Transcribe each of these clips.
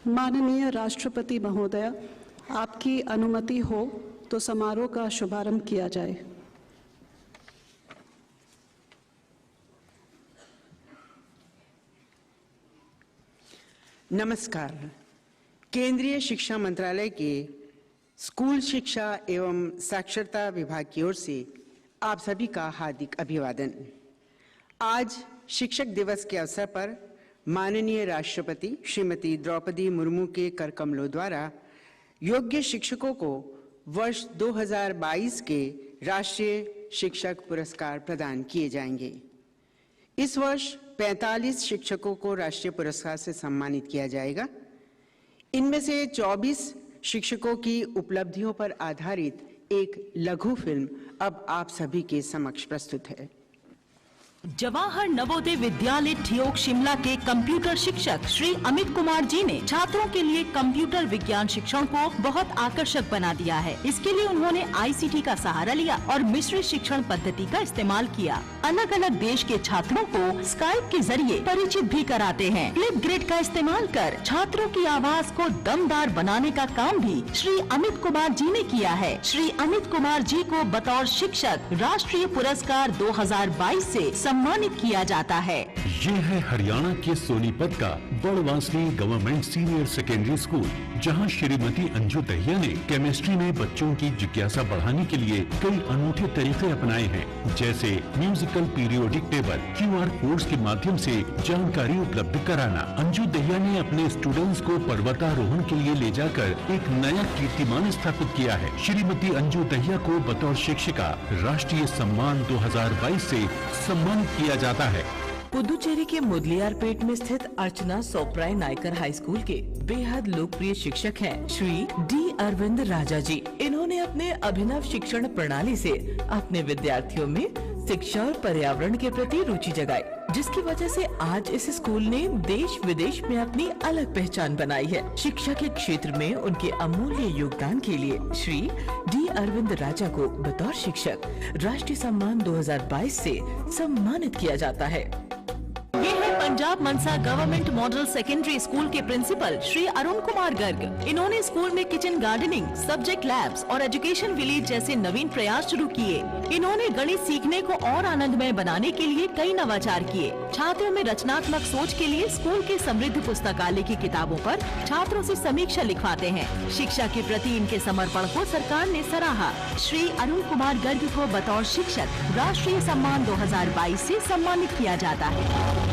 माननीय राष्ट्रपति महोदय, आपकी अनुमति हो तो समारोह का शुभारंभ किया जाए। नमस्कार। केंद्रीय शिक्षा मंत्रालय के स्कूल शिक्षा एवं साक्षरता विभाग की ओर से आप सभी का हार्दिक अभिवादन। आज शिक्षक दिवस के अवसर पर माननीय राष्ट्रपति श्रीमती द्रौपदी मुर्मू के कर कमलों द्वारा योग्य शिक्षकों को वर्ष 2022 के राष्ट्रीय शिक्षक पुरस्कार प्रदान किए जाएंगे। इस वर्ष 45 शिक्षकों को राष्ट्रीय पुरस्कार से सम्मानित किया जाएगा। इनमें से 24 शिक्षकों की उपलब्धियों पर आधारित एक लघु फिल्म अब आप सभी के समक्ष प्रस्तुत है। जवाहर नवोदय विद्यालय ठियोग शिमला के कंप्यूटर शिक्षक श्री अमित कुमार जी ने छात्रों के लिए कंप्यूटर विज्ञान शिक्षण को बहुत आकर्षक बना दिया है। इसके लिए उन्होंने आईसीटी का सहारा लिया और मिश्रित शिक्षण पद्धति का इस्तेमाल किया। अलग अलग देश के छात्रों को स्काइप के जरिए परिचित भी कराते हैं। फ्लिप ग्रिड का इस्तेमाल कर छात्रों की आवाज को दमदार बनाने का काम भी श्री अमित कुमार जी ने किया है। श्री अमित कुमार जी को बतौर शिक्षक राष्ट्रीय पुरस्कार 2022 से सम्मानित किया जाता है। ये है हरियाणा के सोनीपत का बड़वासली गवर्नमेंट सीनियर सेकेंडरी स्कूल, जहां श्रीमती अंजू दहिया ने केमिस्ट्री में बच्चों की जिज्ञासा बढ़ाने के लिए कई अनूठे तरीके अपनाए हैं, जैसे musical periodic table, QR codes के माध्यम से जानकारी उपलब्ध कराना। अंजू दहिया ने अपने स्टूडेंट्स को पर्वतारोहण के लिए ले जाकर एक नया कीर्तिमान स्थापित किया है। श्रीमती अंजू दहिया को बतौर शिक्षिका राष्ट्रीय सम्मान 2022 से सम्मानित किया जाता है। पुदुचेरी के मुदलियारपेट में स्थित अर्चना सोप्राय नायकर हाई स्कूल के बेहद लोकप्रिय शिक्षक हैं श्री डी अरविंद राजा जी। इन्होंने अपने अभिनव शिक्षण प्रणाली से अपने विद्यार्थियों में शिक्षा और पर्यावरण के प्रति रुचि जगाई, जिसकी वजह से आज इस स्कूल ने देश विदेश में अपनी अलग पहचान बनाई है। शिक्षा के क्षेत्र में उनके अमूल्य योगदान के लिए श्री डी अरविंद राजा को बतौर शिक्षक राष्ट्रीय सम्मान 2022 से सम्मानित किया जाता है। ये है पंजाब मनसा गवर्नमेंट मॉडल सेकेंडरी स्कूल के प्रिंसिपल श्री अरुण कुमार गर्ग। इन्होंने स्कूल में किचन गार्डनिंग, सब्जेक्ट लैब्स और एजुकेशन विलेज जैसे नवीन प्रयास शुरू किए। इन्होंने गणित सीखने को और आनंदमय बनाने के लिए कई नवाचार किए। छात्रों में रचनात्मक सोच के लिए स्कूल के समृद्ध पुस्तकालय की किताबों पर छात्रों से समीक्षा लिखवाते हैं। शिक्षा के प्रति इनके समर्पण को सरकार ने सराहा। श्री अरुण कुमार गर्ग को बतौर शिक्षक राष्ट्रीय सम्मान 2022 से सम्मानित किया जाता है।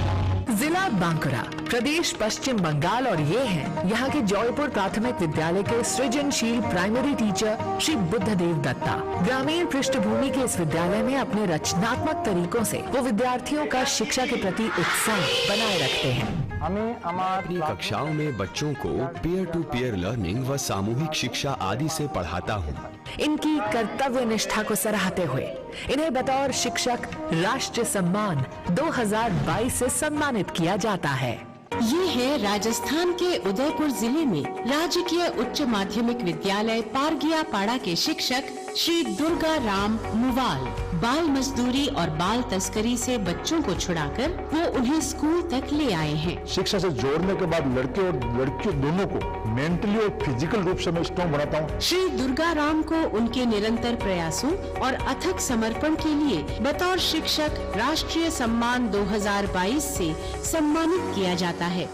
जिला बांकुरा, प्रदेश पश्चिम बंगाल, और ये है यहाँ के जौलपुर प्राथमिक विद्यालय के सृजनशील प्राइमरी टीचर श्री बुद्धदेव दत्ता। ग्रामीण पृष्ठभूमि के इस विद्यालय में अपने रचनात्मक तरीकों से वो विद्यार्थियों का शिक्षा के प्रति उत्साह बनाए रखते हैं। अपनी कक्षाओं में बच्चों को पीयर टू पीयर लर्निंग व सामूहिक शिक्षा आदि से पढ़ाता हूँ। इनकी कर्तव्य निष्ठा को सराहते हुए इन्हें बतौर शिक्षक राष्ट्रीय सम्मान 2022 से सम्मानित किया जाता है। ये है राजस्थान के उदयपुर जिले में राजकीय उच्च माध्यमिक विद्यालय पारगिया पाड़ा के शिक्षक श्री दुर्गा राम मुवाल। बाल मजदूरी और बाल तस्करी से बच्चों को छुड़ाकर वो उन्हें स्कूल तक ले आए हैं। शिक्षा से जोड़ने के बाद लड़के और लड़कियों दोनों को मेंटली और फिजिकल रूप से मैं स्ट्रॉन्ग बनाता हूँ। श्री दुर्गा राम को उनके निरंतर प्रयासों और अथक समर्पण के लिए बतौर शिक्षक राष्ट्रीय सम्मान 2022 से सम्मानित किया जाता है।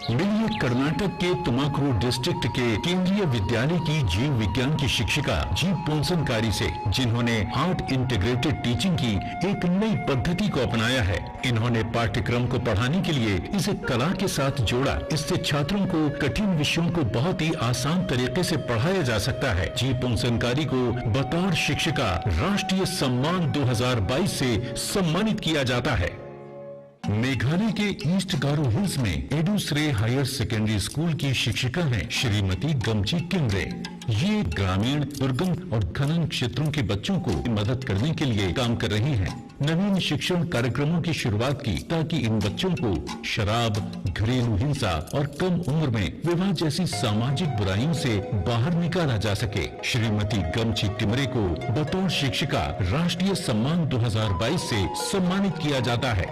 मिलिए कर्नाटक के तुमाकुरु डिस्ट्रिक्ट के केंद्रीय विद्यालय की जीव विज्ञान की शिक्षिका जी पोंसनकारी से, जिन्होंने हार्ट इंटीग्रेटेड टीचिंग की एक नई पद्धति को अपनाया है। इन्होंने पाठ्यक्रम को पढ़ाने के लिए इसे कला के साथ जोड़ा। इससे छात्रों को कठिन विषयों को बहुत ही आसान तरीके से पढ़ाया जा सकता है। जी पोंसनकारी को बतौर शिक्षिका राष्ट्रीय सम्मान 2022 से सम्मानित किया जाता है। मेघालय के ईस्ट गारो हिल्स में एडुश्रे हायर सेकेंडरी स्कूल की शिक्षिका हैं श्रीमती गमची किमरे। ये ग्रामीण, दुर्गम और खनन क्षेत्रों के बच्चों को मदद करने के लिए काम कर रही हैं। नवीन शिक्षण कार्यक्रमों की शुरुआत की ताकि इन बच्चों को शराब, घरेलू हिंसा और कम उम्र में विवाह जैसी सामाजिक बुराइयों से बाहर निकाला जा सके। श्रीमती गमची टिमरे को बतौर शिक्षिका राष्ट्रीय सम्मान 2022 से सम्मानित किया जाता है।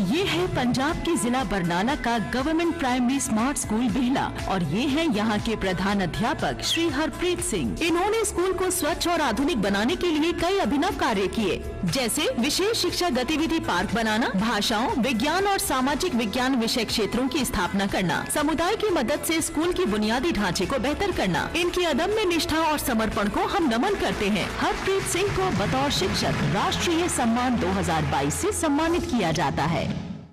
ये है पंजाब के जिला बरनाला का गवर्नमेंट प्राइमरी स्मार्ट स्कूल बिहला और ये है यहाँ के प्रधान अध्यापक श्री हरप्रीत सिंह। इन्होंने स्कूल को स्वच्छ और आधुनिक बनाने के लिए कई अभिनव कार्य किए, जैसे विशेष शिक्षा गतिविधि पार्क बनाना, भाषाओं, विज्ञान और सामाजिक विज्ञान विषय क्षेत्रों की स्थापना करना, समुदाय की मदद से स्कूल की बुनियादी ढांचे को बेहतर करना। इनकी अदम्य निष्ठा और समर्पण को हम नमन करते हैं। हरप्रीत सिंह को बतौर शिक्षक राष्ट्रीय सम्मान 2022 से सम्मानित किया जाता है।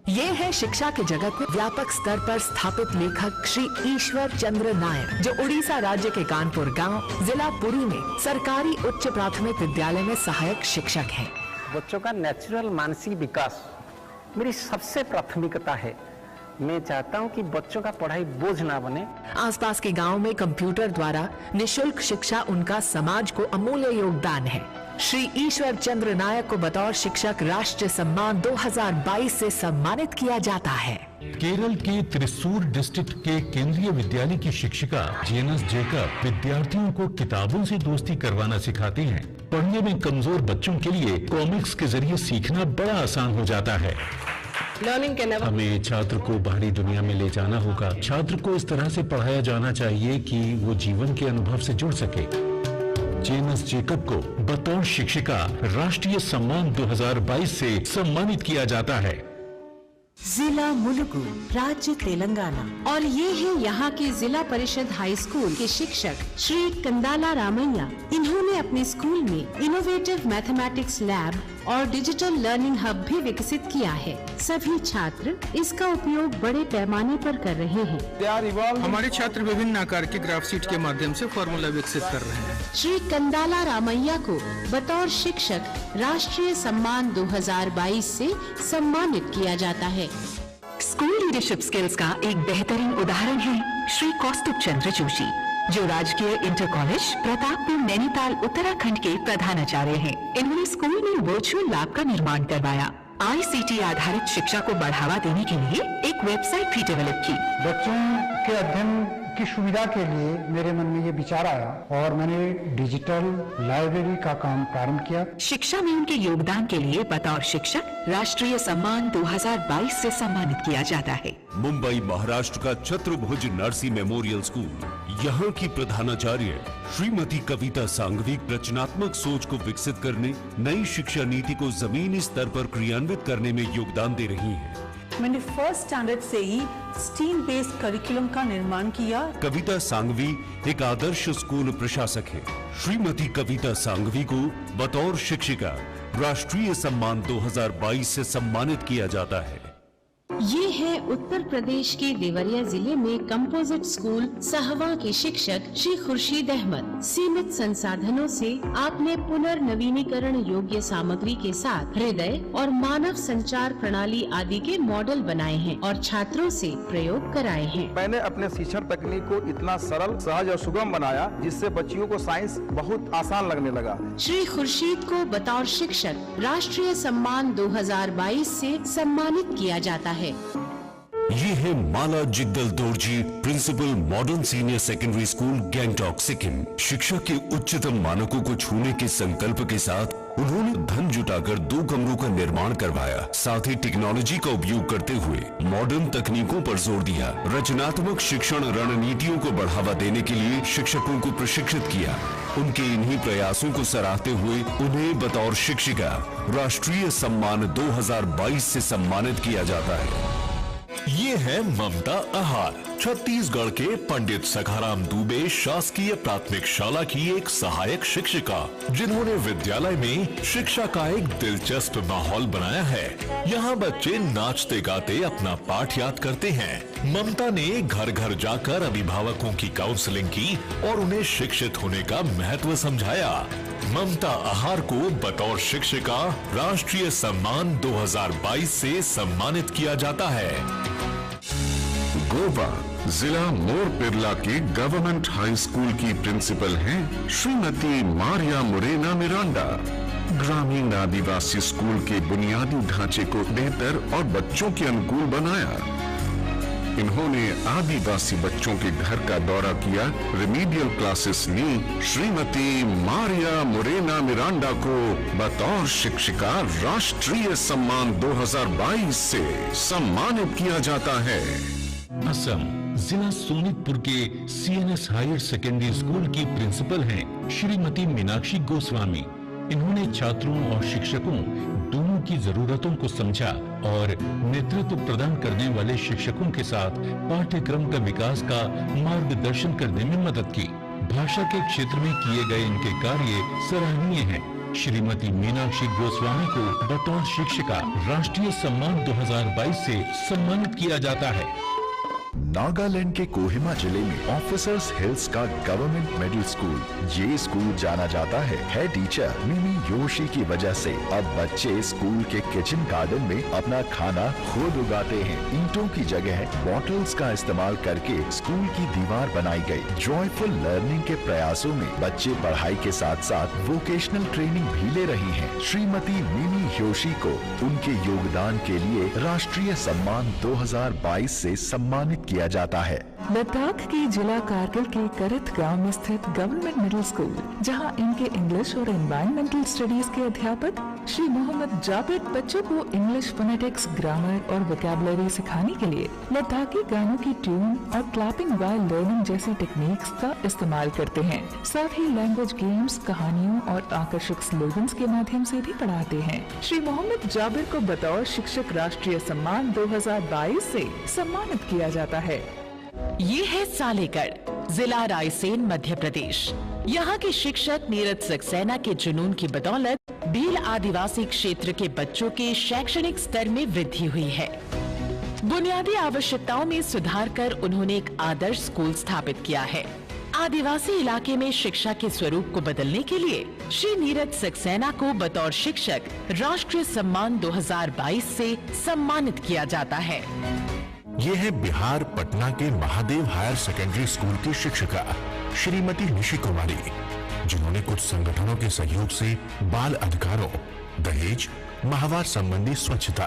ये है शिक्षा के जगत में व्यापक स्तर पर स्थापित लेखक श्री ईश्वर चंद्र नायक, जो उड़ीसा राज्य के कानपुर गांव, जिला पुरी में सरकारी उच्च प्राथमिक विद्यालय में सहायक शिक्षक हैं। बच्चों का नेचुरल मानसिक विकास मेरी सबसे प्राथमिकता है। मैं चाहता हूं कि बच्चों का पढ़ाई बोझ ना बने। आसपास के गांव में कंप्यूटर द्वारा निशुल्क शिक्षा उनका समाज को अमूल्य योगदान है। श्री ईश्वर चंद्र नायक को बतौर शिक्षक राष्ट्रीय सम्मान 2022 से सम्मानित किया जाता है। केरल के त्रिशूर डिस्ट्रिक्ट के केंद्रीय विद्यालय की शिक्षिका जेनस जेकब विद्यार्थियों को किताबों से दोस्ती करवाना सिखाती हैं। पढ़ने में कमजोर बच्चों के लिए कॉमिक्स के जरिए सीखना बड़ा आसान हो जाता है। हमें छात्र को बाहरी दुनिया में ले जाना होगा। छात्र को इस तरह से पढ़ाया जाना चाहिए कि वो जीवन के अनुभव से जुड़ सके। जेनस जेकब को बतौर शिक्षिका राष्ट्रीय सम्मान 2022 से सम्मानित किया जाता है। जिला मुलुगु, राज्य तेलंगाना। और ये है यहाँ के जिला परिषद हाई स्कूल के शिक्षक श्री कंदाला रामैया। इन्होंने अपने स्कूल में इनोवेटिव मैथमेटिक्स लैब और डिजिटल लर्निंग हब भी विकसित किया है। सभी छात्र इसका उपयोग बड़े पैमाने पर कर रहे हैं। हमारे छात्र विभिन्न आकार के ग्राफ शीट के माध्यम से फॉर्मूला विकसित कर रहे हैं। श्री कंदाला रामैया को बतौर शिक्षक राष्ट्रीय सम्मान 2022 से सम्मानित किया जाता है। स्कूल लीडरशिप स्किल्स का एक बेहतरीन उदाहरण है श्री कौस्तुभ चंद्र जोशी, जो राजकीय इंटर कॉलेज प्रतापपुर नैनीताल उत्तराखंड के प्रधानाचार्य हैं। इन्होंने स्कूल में वर्चुअल लैब का निर्माण करवाया। ICT आधारित शिक्षा को बढ़ावा देने के लिए एक वेबसाइट भी डेवलप की। बच्चों के अध्ययन की सुविधा के लिए मेरे मन में ये विचार आया और मैंने डिजिटल लाइब्रेरी का काम प्रारंभ किया। शिक्षा में उनके योगदान के लिए बतौर शिक्षक राष्ट्रीय सम्मान 2022 से सम्मानित किया जाता है। मुंबई महाराष्ट्र का छत्रभुज नरसी मेमोरियल स्कूल, यहाँ की प्रधानाचार्य श्रीमती कविता सांघवी रचनात्मक सोच को विकसित करने, नई शिक्षा नीति को जमीनी स्तर पर क्रियान्वित करने में योगदान दे रही हैं। मैंने फर्स्ट स्टैंडर्ड से ही स्टीम बेस्ड करिकुलम का निर्माण किया। कविता सांघवी एक आदर्श स्कूल प्रशासक है। श्रीमती कविता सांघवी को बतौर शिक्षिका राष्ट्रीय सम्मान 2022 से सम्मानित किया जाता है। ये है उत्तर प्रदेश के देवरिया जिले में कंपोजिट स्कूल सहवा के शिक्षक श्री खुर्शीद अहमद। सीमित संसाधनों से आपने पुनर्नवीनीकरण योग्य सामग्री के साथ हृदय और मानव संचार प्रणाली आदि के मॉडल बनाए हैं और छात्रों से प्रयोग कराए हैं। मैंने अपने शिक्षण तकनीक को इतना सरल, सहज और सुगम बनाया जिससे बच्चियों को साइंस बहुत आसान लगने लगा। श्री खुर्शीद को बतौर शिक्षक राष्ट्रीय सम्मान 2022 से सम्मानित किया जाता है। ये है Mala Jigdal Dorjee, principal modern senior secondary school Gangtok Sikkim. शिक्षा के उच्चतम मानकों को छूने के संकल्प के साथ उन्होंने धन जुटाकर 2 कमरों का निर्माण करवाया। साथ ही टेक्नोलॉजी का उपयोग करते हुए मॉडर्न तकनीकों पर जोर दिया। रचनात्मक शिक्षण रणनीतियों को बढ़ावा देने के लिए शिक्षकों को प्रशिक्षित किया। उनके इन्हीं प्रयासों को सराहते हुए उन्हें बतौर शिक्षिका राष्ट्रीय सम्मान 2022 से सम्मानित किया जाता है। ये है ममता आहार, छत्तीसगढ़ के पंडित सखाराम दुबे शासकीय प्राथमिक शाला की एक सहायक शिक्षिका, जिन्होंने विद्यालय में शिक्षा का एक दिलचस्प माहौल बनाया है। यहाँ बच्चे नाचते गाते अपना पाठ याद करते हैं। ममता ने घर घर जाकर अभिभावकों की काउंसलिंग की और उन्हें शिक्षित होने का महत्व समझाया। ममता आहार को बतौर शिक्षिका राष्ट्रीय सम्मान 2022 से सम्मानित किया जाता है। गोवा जिला मोर पिरला के गवर्नमेंट हाई स्कूल की प्रिंसिपल हैं श्रीमती मारिया मोरेना मिरांडा। ग्रामीण आदिवासी स्कूल के बुनियादी ढांचे को बेहतर और बच्चों के अनुकूल बनाया। इन्होंने आदिवासी बच्चों के घर का दौरा किया, रिमीडियल क्लासेस ली। श्रीमती मारिया मोरेना मिरांडा को बतौर शिक्षिका राष्ट्रीय सम्मान 2022 से सम्मानित किया जाता है। असम जिला सोनितपुर के CNS हायर सेकेंडरी स्कूल की प्रिंसिपल हैं श्रीमती मीनाक्षी गोस्वामी। इन्होंने छात्रों और शिक्षकों दोनों की जरूरतों को समझा और नेतृत्व प्रदान करने वाले शिक्षकों के साथ पाठ्यक्रम का विकास का मार्गदर्शन करने में मदद की। भाषा के क्षेत्र में किए गए इनके कार्य सराहनीय हैं। श्रीमती मीनाक्षी गोस्वामी को बतौर शिक्षिका राष्ट्रीय सम्मान 2022 से सम्मानित किया जाता है। नागालैंड के कोहिमा जिले में ऑफिसर्स हिल्स का गवर्नमेंट मिडिल स्कूल, ये स्कूल जाना जाता है टीचर मिमी योशी की वजह से। अब बच्चे स्कूल के किचन गार्डन में अपना खाना खुद उगाते हैं। ईंटों की जगह बॉटल्स का इस्तेमाल करके स्कूल की दीवार बनाई गई। जॉयफुल लर्निंग के प्रयासों में बच्चे पढ़ाई के साथ साथ वोकेशनल ट्रेनिंग भी ले रही हैं। श्रीमती मिमी योशी को उनके योगदान के लिए राष्ट्रीय सम्मान 2022 से सम्मानित किया जाता है। लद्दाख की जिला कारगिल के करत गांव में स्थित गवर्नमेंट मिडिल स्कूल, जहां इनके इंग्लिश और एनवायरमेंटल स्टडीज के अध्यापक श्री मोहम्मद जाबिर बच्चों को इंग्लिश फोनेटिक्स, ग्रामर और वोकैबुलरी सिखाने के लिए लद्दाखी गानों की ट्यून और क्लैपिंग व्हाइल लर्निंग जैसी टेक्निक्स का इस्तेमाल करते हैं। साथ ही लैंग्वेज गेम्स, कहानियों और आकर्षक स्लोगन्स के माध्यम से भी पढ़ाते हैं। श्री मोहम्मद जाबिर को बतौर शिक्षक राष्ट्रीय सम्मान 2022 से सम्मानित किया जाता है। ये है सालेगढ़, जिला रायसेन, मध्य प्रदेश। यहाँ के शिक्षक नीरज सक्सेना के जुनून की बदौलत भील आदिवासी क्षेत्र के बच्चों के शैक्षणिक स्तर में वृद्धि हुई है। बुनियादी आवश्यकताओं में सुधार कर उन्होंने एक आदर्श स्कूल स्थापित किया है। आदिवासी इलाके में शिक्षा के स्वरूप को बदलने के लिए श्री नीरज सक्सेना को बतौर शिक्षक राष्ट्रीय सम्मान 2022 से सम्मानित किया जाता है। ये है बिहार पटना के महादेव हायर सेकेंडरी स्कूल की शिक्षिका श्रीमती निशि कुमारी, जिन्होंने कुछ संगठनों के सहयोग से बाल अधिकारों, दहेज, माहवार संबंधी स्वच्छता,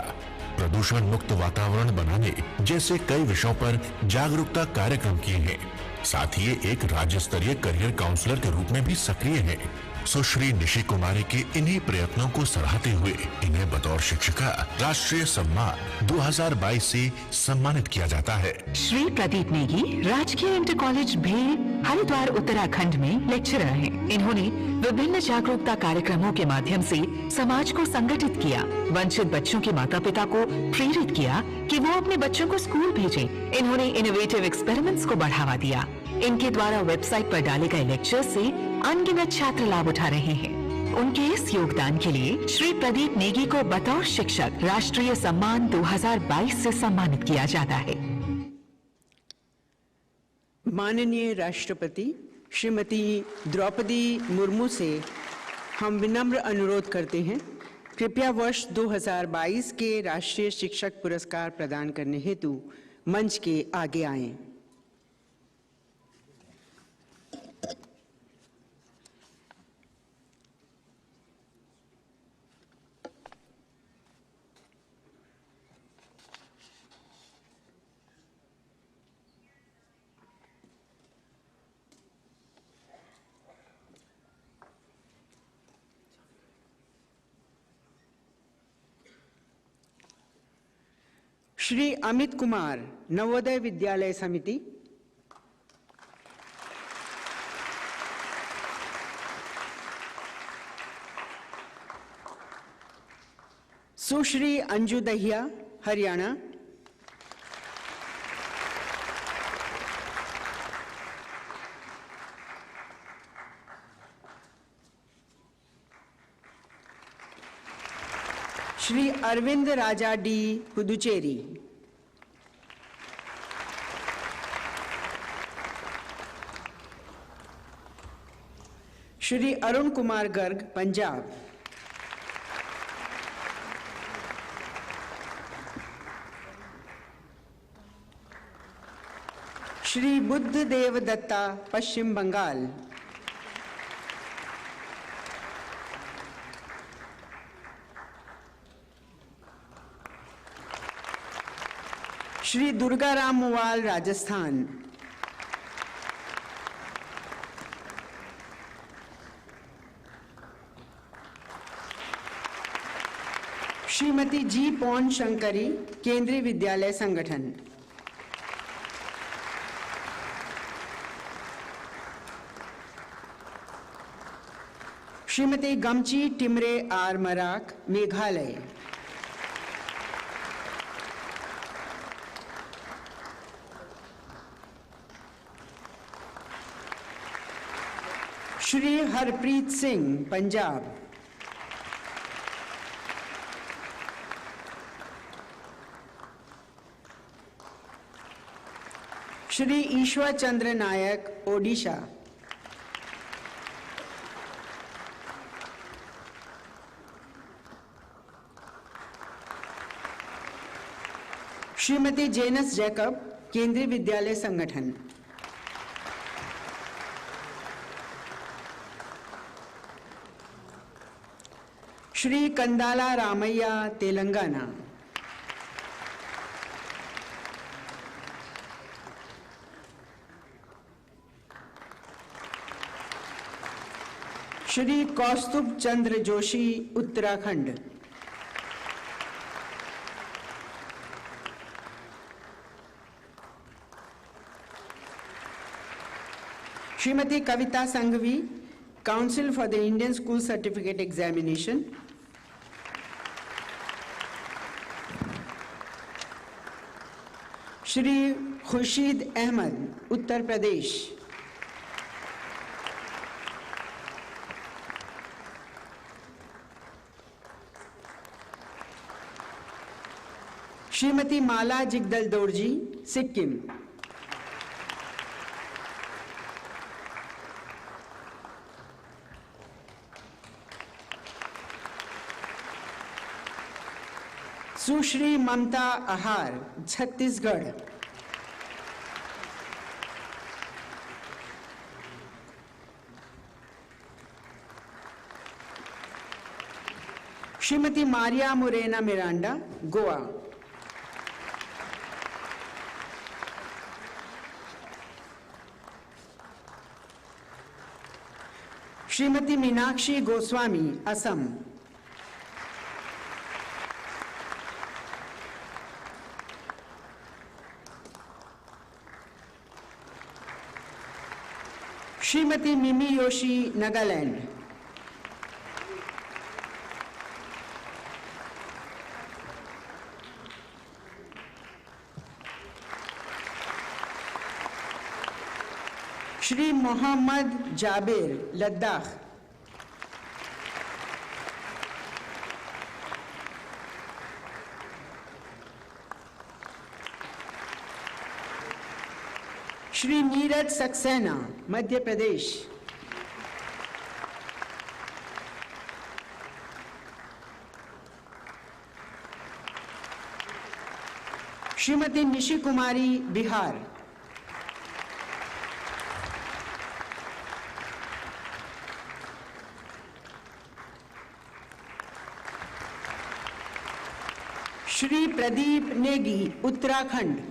प्रदूषण मुक्त वातावरण बनाने जैसे कई विषयों पर जागरूकता कार्यक्रम किए हैं। साथ ही ये एक राज्य स्तरीय करियर काउंसलर के रूप में भी सक्रिय है। सुश्री निशि कुमारी के इन्हीं प्रयत्नों को सराहते हुए इन्हें बतौर शिक्षिका राष्ट्रीय सम्मान 2022 से सम्मानित किया जाता है। श्री प्रदीप नेगी राजकीय इंटर कॉलेज भेल, हरिद्वार, उत्तराखंड में लेक्चरर हैं। इन्होंने विभिन्न जागरूकता कार्यक्रमों के माध्यम से समाज को संगठित किया, वंचित बच्चों के माता पिता को प्रेरित किया कि वो अपने बच्चों को स्कूल भेजें। इन्होंने इनोवेटिव एक्सपेरिमेंट्स को बढ़ावा दिया। इनके द्वारा वेबसाइट पर डाले गए लेक्चर से अनगिनत छात्र लाभ उठा रहे हैं। उनके इस योगदान के लिए श्री प्रदीप नेगी को बतौर शिक्षक राष्ट्रीय सम्मान 2022 से सम्मानित किया जाता है। माननीय राष्ट्रपति श्रीमती द्रौपदी मुर्मू से हम विनम्र अनुरोध करते हैं, कृपया वर्ष 2022 के राष्ट्रीय शिक्षक पुरस्कार प्रदान करने हेतु मंच के आगे आएं। Shri Amit Kumar, Navodaya Vidyalaya Samiti. Sushri Anju Dahiya, Haryana. Shri Arvind Raja D, Puducherry. Shri Arun Kumar Garg, Punjab. Shri Buddhadev Dutta, Paschim Bengal. Shri Durgaram Muwal, Rajasthan. Shrimati G Pon Shankari, Kendriya Vidyalaya Sangathan. Shrimati Gamchi Timre R Marak, Meghalaya. Shri Harpreet Singh, Punjab. Shri Ishwar Chandra Nayak, Odisha. Shrimati Jenus Jacob, Kendriya Vidyalaya Sangathan. Shri Kandala Ramaiah, Telangana. Shri Kaustubh Chandra Joshi, Uttarakhand. Shrimati Kavita Sanghvi, council for the Indian school certificate examination. Shri Khurshid Ahmad, Uttar Pradesh. Shrimati Mala Jigdal Dorjee, Sikkim. Sushri Mamta Aahar, Chhattisgarh. Shrimati Maria Morena Miranda, Goa. Shrimati Meenakshi Goswami, Assam. Shrimati Mimi Yoshi, Nagaland. Shri Mohammad Jabir, Ladakh. Shri Neeraj Saxena, Madhya Pradesh. Shrimati Nishi Kumari, Bihar. Shri Pradeep Negi, Uttarakhand.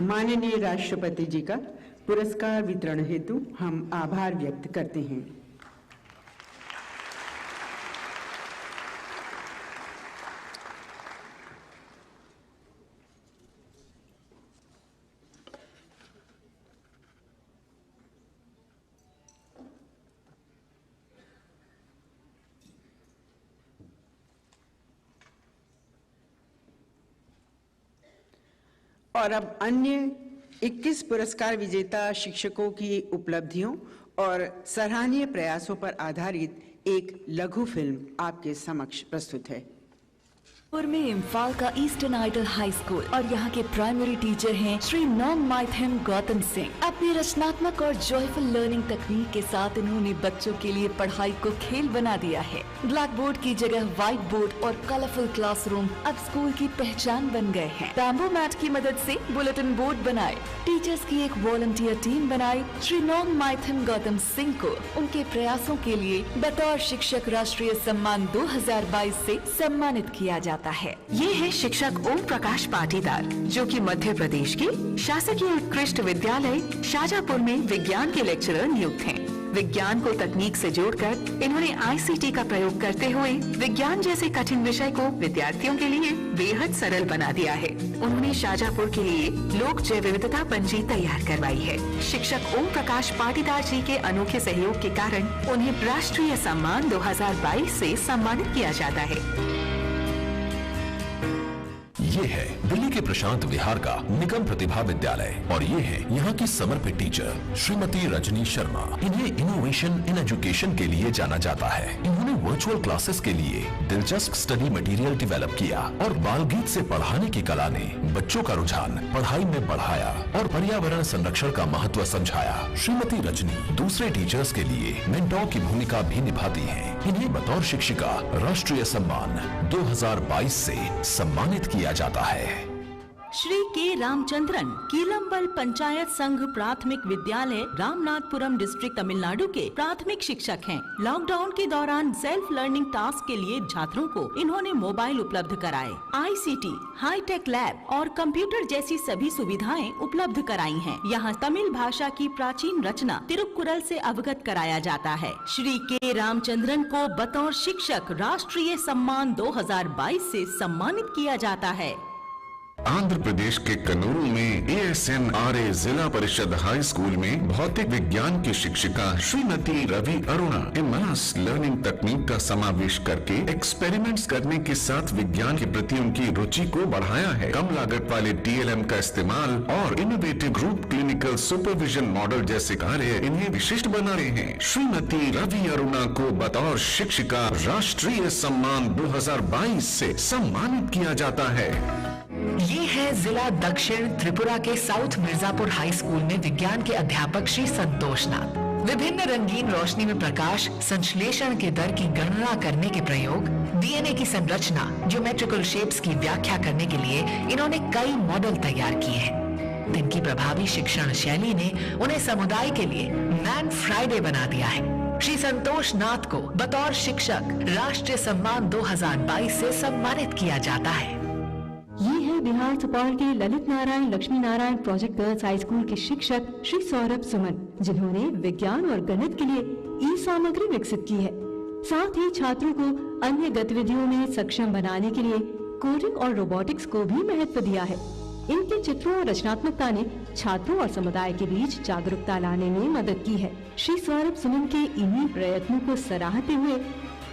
माननीय राष्ट्रपति जी का पुरस्कार वितरण हेतु हम आभार व्यक्त करते हैं। और अब अन्य 21 पुरस्कार विजेता शिक्षकों की उपलब्धियों और सराहनीय प्रयासों पर आधारित एक लघु फिल्म आपके समक्ष प्रस्तुत है। में इम्फाल का ईस्टर्न आइडल हाई स्कूल और यहाँ के प्राइमरी टीचर हैं श्री नोंग माइथम गौतम सिंह। अपनी रचनात्मक और जॉयफुल लर्निंग तकनीक के साथ इन्होंने बच्चों के लिए पढ़ाई को खेल बना दिया है। ब्लैक बोर्ड की जगह व्हाइट बोर्ड और कलरफुल क्लासरूम अब स्कूल की पहचान बन गए हैं। बैम्बू मैट की मदद से बुलेटिन बोर्ड बनाए, टीचर्स की एक वॉलंटियर टीम बनाई। श्री नोंग माइथम गौतम सिंह को उनके प्रयासों के लिए बतौर शिक्षक राष्ट्रीय सम्मान 2022 से सम्मानित किया जाता है। ये है शिक्षक ओम प्रकाश पाटीदार, जो कि मध्य प्रदेश के शासकीय उत्कृष्ट विद्यालय शाजापुर में विज्ञान के लेक्चरर नियुक्त हैं। विज्ञान को तकनीक से जोड़कर इन्होंने ICT का प्रयोग करते हुए विज्ञान जैसे कठिन विषय को विद्यार्थियों के लिए बेहद सरल बना दिया है। उन्होंने शाजापुर के लिए लोक जैव विविधता पंजी तैयार करवाई है। शिक्षक ओम प्रकाश पाटीदार जी के अनोखे सहयोग के कारण उन्हें राष्ट्रीय सम्मान 2022 से सम्मानित किया जाता है। ये है दिल्ली के प्रशांत विहार का निगम प्रतिभा विद्यालय और ये है यहाँ की समर्पित टीचर श्रीमती रजनी शर्मा। इन्हें इनोवेशन इन एजुकेशन के लिए जाना जाता है। इन्होंने वर्चुअल क्लासेस के लिए दिलचस्प स्टडी मटेरियल डेवलप किया और बाल गीत से पढ़ाने की कला ने बच्चों का रुझान पढ़ाई में बढ़ाया और पर्यावरण संरक्षण का महत्व समझाया। श्रीमती रजनी दूसरे टीचर्स के लिए मेंटोर की भूमिका भी निभाती है। इन्हें बतौर शिक्षिका राष्ट्रीय सम्मान 2022 से सम्मानित किया जाता है। श्री के रामचंद्रन कीलम्बल पंचायत संघ प्राथमिक विद्यालय रामनाथपुरम डिस्ट्रिक्ट तमिलनाडु के प्राथमिक शिक्षक हैं। लॉकडाउन के दौरान सेल्फ लर्निंग टास्क के लिए छात्रों को इन्होंने मोबाइल उपलब्ध कराए, ICT, हाईटेक लैब और कंप्यूटर जैसी सभी सुविधाएं उपलब्ध कराई हैं। यहाँ तमिल भाषा की प्राचीन रचना तिरुक्कुरल से अवगत कराया जाता है। श्री के रामचंद्रन को बतौर शिक्षक राष्ट्रीय सम्मान 2022 से सम्मानित किया जाता है। आंध्र प्रदेश के कन्नूर में ASNRA जिला परिषद हाई स्कूल में भौतिक विज्ञान की शिक्षिका श्रीमती रवि अरुणा इमर्स लर्निंग तकनीक का समावेश करके एक्सपेरिमेंट्स करने के साथ विज्ञान के प्रति उनकी रुचि को बढ़ाया है। कम लागत वाले TLM का इस्तेमाल और innovative group clinical supervision model जैसे कार्य इन्हें विशिष्ट बना रहे हैं। श्रीमती रवि अरुणा को बतौर शिक्षिका राष्ट्रीय सम्मान 2022 से सम्मानित किया जाता है। ये है जिला दक्षिण त्रिपुरा के साउथ मिर्जापुर हाई स्कूल में विज्ञान के अध्यापक श्री संतोष नाथ। विभिन्न रंगीन रोशनी में प्रकाश संश्लेषण के दर की गणना करने के प्रयोग, DNA की संरचना, ज्योमेट्रिकल शेप्स की व्याख्या करने के लिए इन्होंने कई मॉडल तैयार किए हैं। इनकी प्रभावी शिक्षण शैली ने उन्हें समुदाय के लिए मैन फ्राइडे बना दिया है। श्री संतोष नाथ को बतौर शिक्षक राष्ट्रीय सम्मान 2022 से सम्मानित किया जाता है। ये है बिहार सुपौल के Lalit Narayan Lakshmi Narayan project girls high school के शिक्षक श्री सौरभ सुमन, जिन्होंने विज्ञान और गणित के लिए सामग्री विकसित की है। साथ ही छात्रों को अन्य गतिविधियों में सक्षम बनाने के लिए कोडिंग और रोबोटिक्स को भी महत्व दिया है। इनके चित्रों और रचनात्मकता ने छात्रों और समुदाय के बीच जागरूकता लाने में मदद की है। श्री सौरभ सुमन के इन्हीं प्रयत्नों को सराहते हुए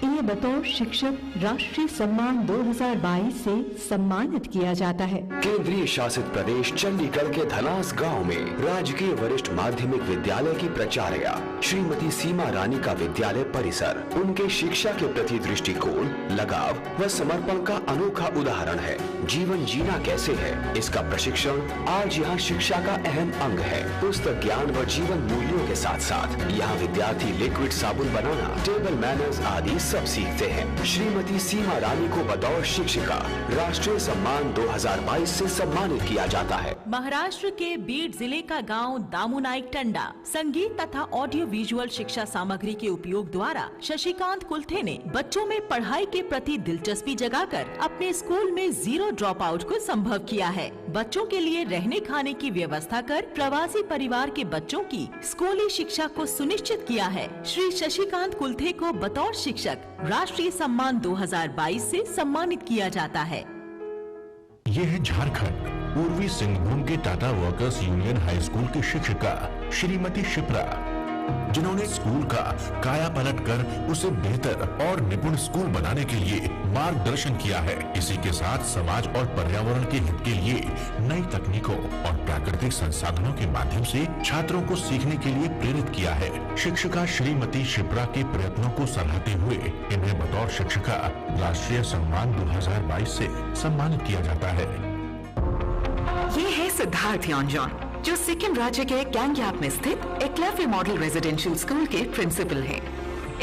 इन्हें बतौर शिक्षक राष्ट्रीय सम्मान 2022 से सम्मानित किया जाता है। केंद्रीय शासित प्रदेश चंडीगढ़ के धनास गांव में राजकीय वरिष्ठ माध्यमिक विद्यालय की प्राचार्य श्रीमती सीमा रानी का विद्यालय परिसर उनके शिक्षा के प्रति दृष्टिकोण, लगाव व समर्पण का अनोखा उदाहरण है। जीवन जीना कैसे है, इसका प्रशिक्षण आज यहाँ शिक्षा का अहम अंग है। पुस्तक ज्ञान व जीवन मूल्यों के साथ साथ यहाँ विद्यार्थी लिक्विड साबुन बनाना, टेबल मैनर्स आदि सब सीखते हैं। श्रीमती सीमा रानी को बतौर शिक्षिका राष्ट्रीय सम्मान 2022 से सम्मानित किया जाता है। महाराष्ट्र के बीड जिले का गांव दामुनाइक टंडा संगीत तथा ऑडियो विजुअल शिक्षा सामग्री के उपयोग द्वारा शशिकांत कुलथे ने बच्चों में पढ़ाई के प्रति दिलचस्पी जगाकर अपने स्कूल में 0 ड्रॉप आउट को संभव किया है। बच्चों के लिए रहने खाने की व्यवस्था कर प्रवासी परिवार के बच्चों की स्कूली शिक्षा को सुनिश्चित किया है। श्री शशिकांत कुलथे को बतौर शिक्षक राष्ट्रीय सम्मान 2022 से सम्मानित किया जाता है। ये है झारखंड पूर्वी सिंहभूम के Tata workers union high school की शिक्षिका श्रीमती शिप्रा। जिन्होंने स्कूल का काया पलट कर उसे बेहतर और निपुण स्कूल बनाने के लिए मार्गदर्शन किया है। इसी के साथ समाज और पर्यावरण के हित के लिए नई तकनीकों और प्राकृतिक संसाधनों के माध्यम से छात्रों को सीखने के लिए प्रेरित किया है। शिक्षिका श्रीमती शिप्रा के प्रयत्नों को सराहते हुए इन्हें बतौर शिक्षिका राष्ट्रीय सम्मान 2022 से सम्मानित किया जाता है। ये है सिद्धार्थ योंजॉन, जो सिक्किम राज्य के गैंगयाप में स्थित एकलव्य मॉडल रेजिडेंशियल स्कूल के प्रिंसिपल हैं।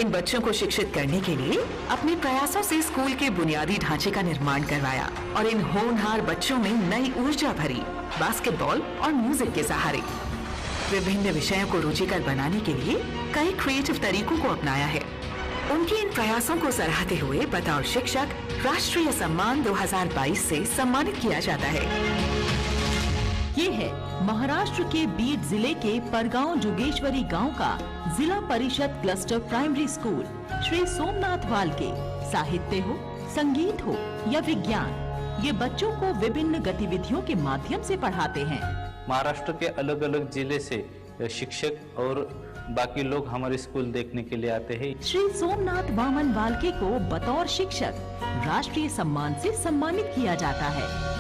इन बच्चों को शिक्षित करने के लिए अपने प्रयासों से स्कूल के बुनियादी ढांचे का निर्माण करवाया और इन होनहार बच्चों में नई ऊर्जा भरी बास्केटबॉल और म्यूजिक के सहारे। विभिन्न विषयों को रुचिकर बनाने के लिए कई क्रिएटिव तरीकों को अपनाया है। उनके इन प्रयासों को सराहते हुए बतौर शिक्षक राष्ट्रीय सम्मान 2022 से सम्मानित किया जाता है। ये है महाराष्ट्र के बीड जिले के परगांव जोगेश्वरी गांव का जिला परिषद cluster primary school. Shri Somnath वाल के साहित्य हो, संगीत हो या विज्ञान, ये बच्चों को विभिन्न गतिविधियों के माध्यम से पढ़ाते हैं। महाराष्ट्र के अलग अलग जिले से शिक्षक और बाकी लोग हमारे स्कूल देखने के लिए आते हैं। श्री सोमनाथ वामन वाल्के को बतौर शिक्षक राष्ट्रीय सम्मान से सम्मानित किया जाता है।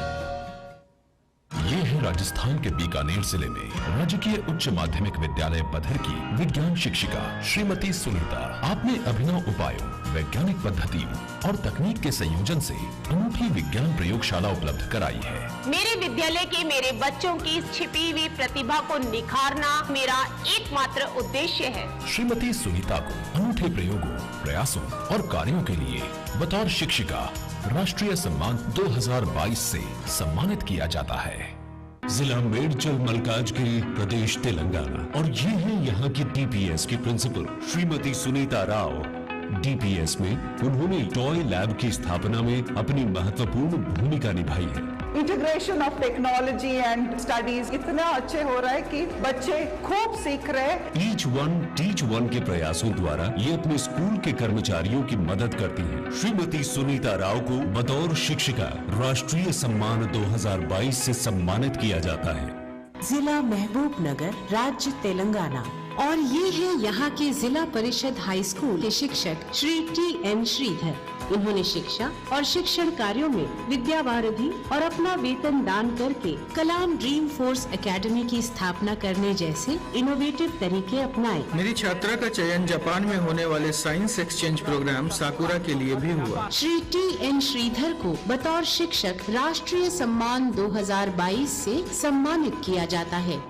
ये है राजस्थान के बीकानेर जिले में राजकीय उच्च माध्यमिक विद्यालय बधर की विज्ञान शिक्षिका श्रीमती सुनीता। आपने अभिनव उपायों, वैज्ञानिक पद्धतियों और तकनीक के संयोजन से अनूठी विज्ञान प्रयोगशाला उपलब्ध कराई है। मेरे विद्यालय के मेरे बच्चों की छिपी हुई प्रतिभा को निखारना मेरा एकमात्र उद्देश्य है। श्रीमती सुनीता को अनूठे प्रयोगों, प्रयासों और कार्यों के लिए बतौर शिक्षिका राष्ट्रीय सम्मान 2022 से सम्मानित किया जाता है। जिला मेडचल मल्काजगिरी, प्रदेश तेलंगाना। और ये है यहाँ की डीपीएस की प्रिंसिपल श्रीमती सुनीता राव। डीपीएस में उन्होंने टॉय लैब की स्थापना में अपनी महत्वपूर्ण भूमिका निभाई है। Integration of technology and studies इतना अच्छे हो रहा है कि बच्चे खूब सीख रहे हैं। ईच वन टीच वन के प्रयासों द्वारा ये अपने स्कूल के कर्मचारियों की मदद करती हैं। श्रीमती सुनीता राव को बतौर शिक्षिका राष्ट्रीय सम्मान 2022 से सम्मानित किया जाता है। जिला महबूब नगर, राज्य तेलंगाना। और ये है यहाँ के जिला परिषद हाई स्कूल के शिक्षक श्री TN श्रीधर। इन्होंने शिक्षा और शिक्षण कार्यों में विद्या वारिधि और अपना वेतन दान करके कलाम ड्रीम फोर्स एकेडमी की स्थापना करने जैसे इनोवेटिव तरीके अपनाए। मेरी छात्रा का चयन जापान में होने वाले साइंस एक्सचेंज प्रोग्राम साकुरा के लिए भी हुआ। श्री TN श्रीधर को बतौर शिक्षक राष्ट्रीय सम्मान 2022 से सम्मानित किया जाता है।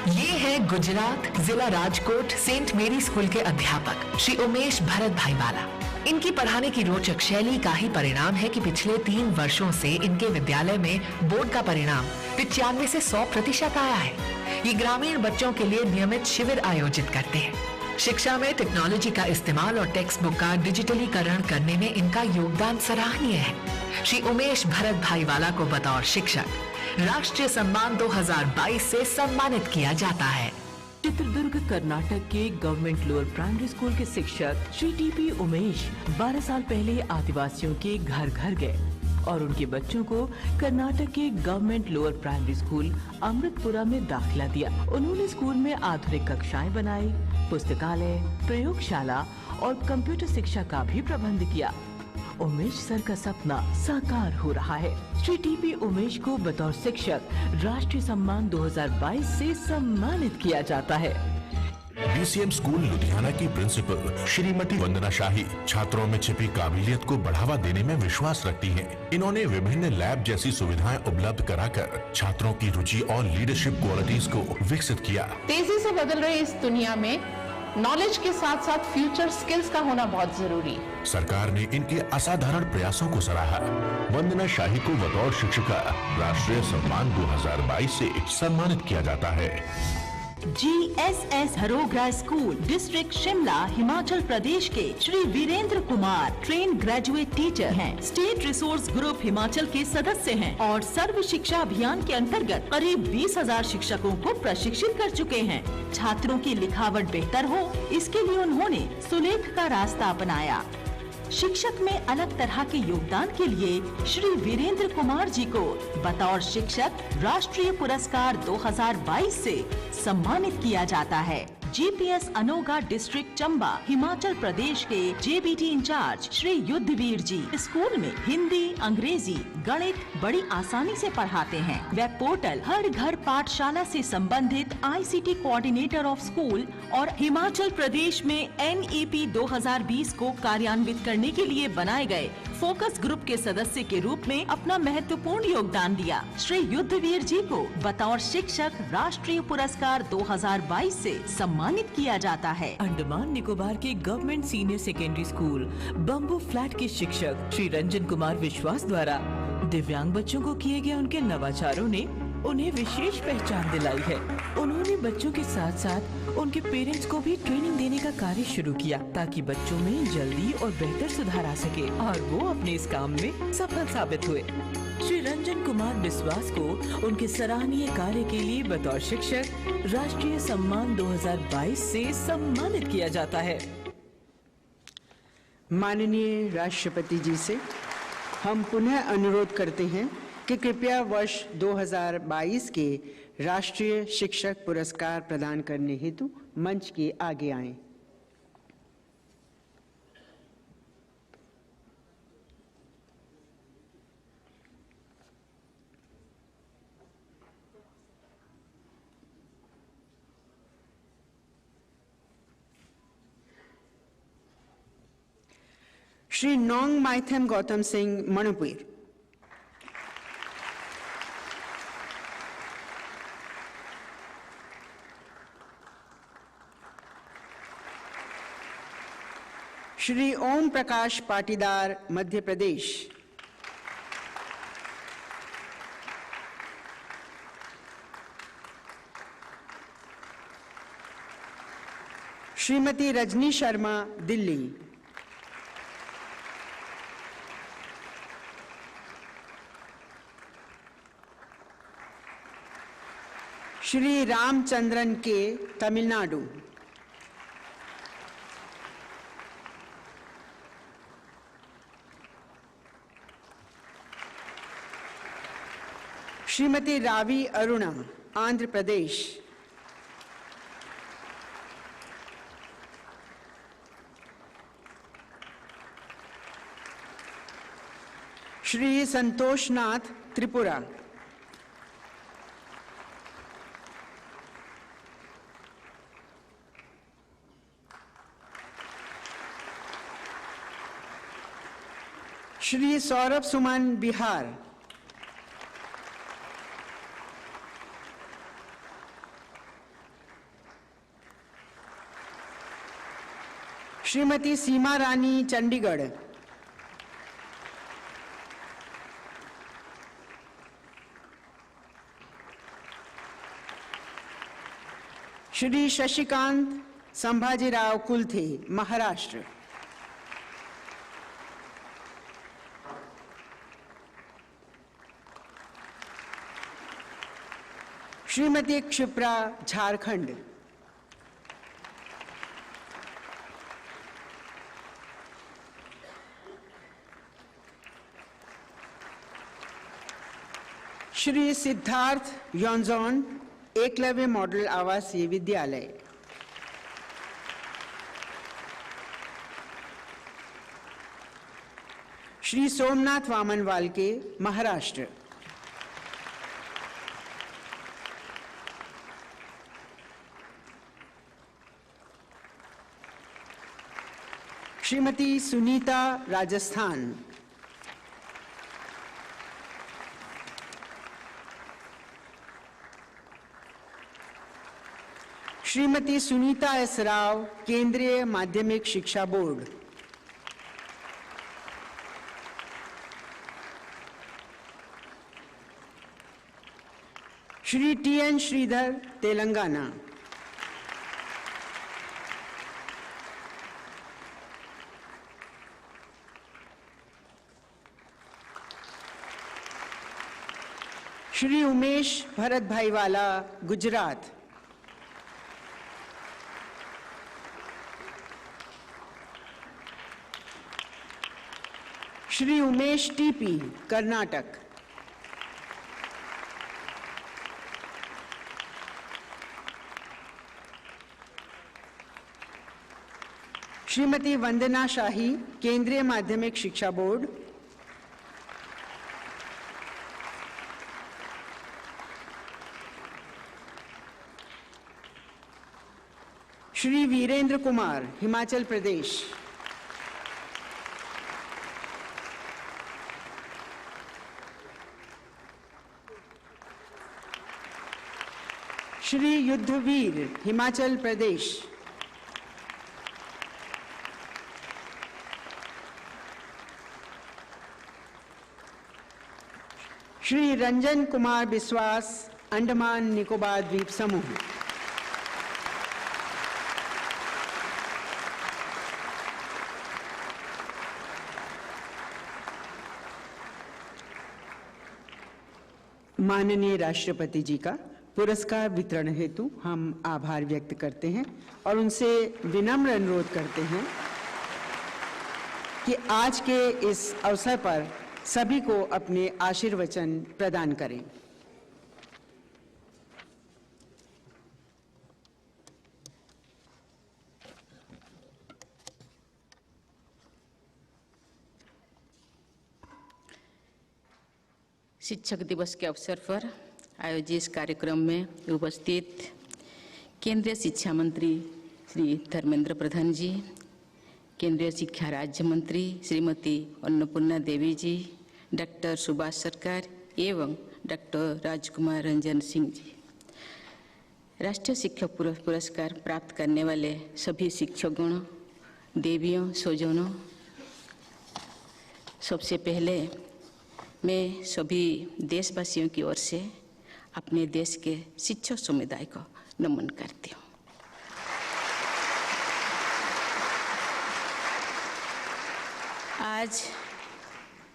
ये है गुजरात जिला राजकोट सेंट मेरी स्कूल के अध्यापक श्री उमेश भरत भाईवाला। इनकी पढ़ाने की रोचक शैली का ही परिणाम है कि पिछले 3 वर्षों से इनके विद्यालय में बोर्ड का परिणाम 95 से 100% आया है। ये ग्रामीण बच्चों के लिए नियमित शिविर आयोजित करते हैं। शिक्षा में टेक्नोलॉजी का इस्तेमाल और टेक्स्ट बुक का डिजिटलीकरण करने में इनका योगदान सराहनीय है। श्री उमेश भरत भाईवाला को बतौर शिक्षक राष्ट्रीय सम्मान 2022 से सम्मानित किया जाता है। चित्रदुर्ग कर्नाटक के गवर्नमेंट लोअर प्राइमरी स्कूल के शिक्षक श्री TP उमेश 12 साल पहले आदिवासियों के घर घर गए और उनके बच्चों को कर्नाटक के government lower primary school Amritpura में दाखिला दिया। उन्होंने स्कूल में आधुनिक कक्षाएं बनाई, पुस्तकालय, प्रयोगशाला और कंप्यूटर शिक्षा का भी प्रबंध किया। उमेश सर का सपना साकार हो रहा है। श्री TP उमेश को बतौर शिक्षक राष्ट्रीय सम्मान 2022 से सम्मानित किया जाता है। BCM स्कूल लुधियाना की प्रिंसिपल श्रीमती वंदना शाही छात्रों में छिपी काबिलियत को बढ़ावा देने में विश्वास रखती हैं। इन्होंने विभिन्न लैब जैसी सुविधाएं उपलब्ध कराकर छात्रों की रुचि और लीडरशिप क्वालिटीज को विकसित किया। तेजी से बदल रही इस दुनिया में नॉलेज के साथ साथ फ्यूचर स्किल्स का होना बहुत जरूरी है। सरकार ने इनके असाधारण प्रयासों को सराहा। वंदना शाही को बतौर शिक्षिका राष्ट्रीय सम्मान 2022 से सम्मानित किया जाता है। GSS Harogra school district Shimla Himachal Pradesh के Shri Virendra Kumar train graduate teacher हैं। स्टेट रिसोर्स ग्रुप हिमाचल के सदस्य हैं और सर्व शिक्षा अभियान के अंतर्गत करीब 20,000 शिक्षकों को प्रशिक्षित कर चुके हैं। छात्रों की लिखावट बेहतर हो, इसके लिए उन्होंने सुलेख का रास्ता अपनाया। शिक्षक में अलग तरह के योगदान के लिए श्री वीरेंद्र कुमार जी को बतौर शिक्षक राष्ट्रीय पुरस्कार 2022 से सम्मानित किया जाता है। जीपीएस अनोगा डिस्ट्रिक्ट चंबा हिमाचल प्रदेश के जेबीटी इंचार्ज श्री युद्धवीर जी स्कूल में हिंदी, अंग्रेजी, गणित बड़ी आसानी से पढ़ाते हैं। वेब पोर्टल हर घर पाठशाला से संबंधित आईसीटी कोऑर्डिनेटर ऑफ स्कूल और हिमाचल प्रदेश में NEP 2020 को कार्यान्वित करने के लिए बनाए गए फोकस ग्रुप के सदस्य के रूप में अपना महत्वपूर्ण योगदान दिया। श्री युद्धवीर जी को बतौर शिक्षक राष्ट्रीय पुरस्कार 2022 से सम्मानित किया जाता है। अंडमान निकोबार के government senior secondary school bamboo flat के शिक्षक श्री रंजन कुमार विश्वास द्वारा दिव्यांग बच्चों को किए गए उनके नवाचारों ने उन्हें विशेष पहचान दिलाई है। उन्होंने बच्चों के साथ साथ उनके पेरेंट्स को भी ट्रेनिंग देने का कार्य शुरू किया ताकि बच्चों में जल्दी और बेहतर सुधार आ सके और वो अपने इस काम में सफल साबित हुए। श्री रंजन कुमार विश्वास को उनके सराहनीय कार्य के लिए बतौर शिक्षक राष्ट्रीय सम्मान 2022 से सम्मानित किया जाता है। माननीय राष्ट्रपति जी से हम पुनः अनुरोध करते हैं कि कृपया वर्ष 2022 के राष्ट्रीय शिक्षक पुरस्कार प्रदान करने हेतु मंच के आगे आएं। श्री नोंग माइथम गौतम सिंह मणिपुर। श्री ओम प्रकाश पाटीदार मध्य Pradesh. Shrimati Rajni Sharma Delhi. Shri Ramachandran K Tamil Nadu. Shrimati Ravi Aruna Andhra Pradesh. Shri Santoshnath Tripura. Shri Saurabh Suman Bihar. Shrimati Seema Rani Chandigarh. Shri Shashikant Sambhajirao Kulthe Maharashtra. Shrimati Kshipra Jharkhand. Shri Siddharth Yonjon Eklavya model Awasiya Vidyalaya. Shri Somnath Waman Walke Maharashtra. Shrimati Sunita Rajasthan. Shrimati Sunita S Rao Kendriya Madhyamik Shiksha board. Shri TN Sridhar Telangana. Shri Umesh Bharat Bhaiwala Gujarat. Shri Umesh TP Karnataka. Shrimati Vandana Shahi, Kendriya Madhyamik Shiksha board. Shri Virendra Kumar, Himachal Pradesh. Shri Yudhvir, Himachal Pradesh. Shri Ranjan Kumar बिस्वास, अंडमान निकोबार द्वीप समूह। माननीय राष्ट्रपति जी का पुरस्कार वितरण हेतु हम आभार व्यक्त करते हैं और उनसे विनम्र अनुरोध करते हैं कि आज के इस अवसर पर सभी को अपने आशीर्वचन प्रदान करें। शिक्षक दिवस के अवसर पर आयोजित इस कार्यक्रम में उपस्थित केंद्रीय शिक्षा मंत्री श्री धर्मेंद्र प्रधान जी, केंद्रीय शिक्षा राज्य मंत्री श्रीमती अन्नपूर्णा देवी जी, डॉक्टर सुभाष सरकार एवं डॉक्टर राजकुमार रंजन सिंह जी, राष्ट्रीय शिक्षक पुरस्कार प्राप्त करने वाले सभी शिक्षकगणों, देवियों, स्वजनों, सबसे पहले मैं सभी देशवासियों की ओर से अपने देश के शिक्षक समुदाय को नमन करती हूँ। आज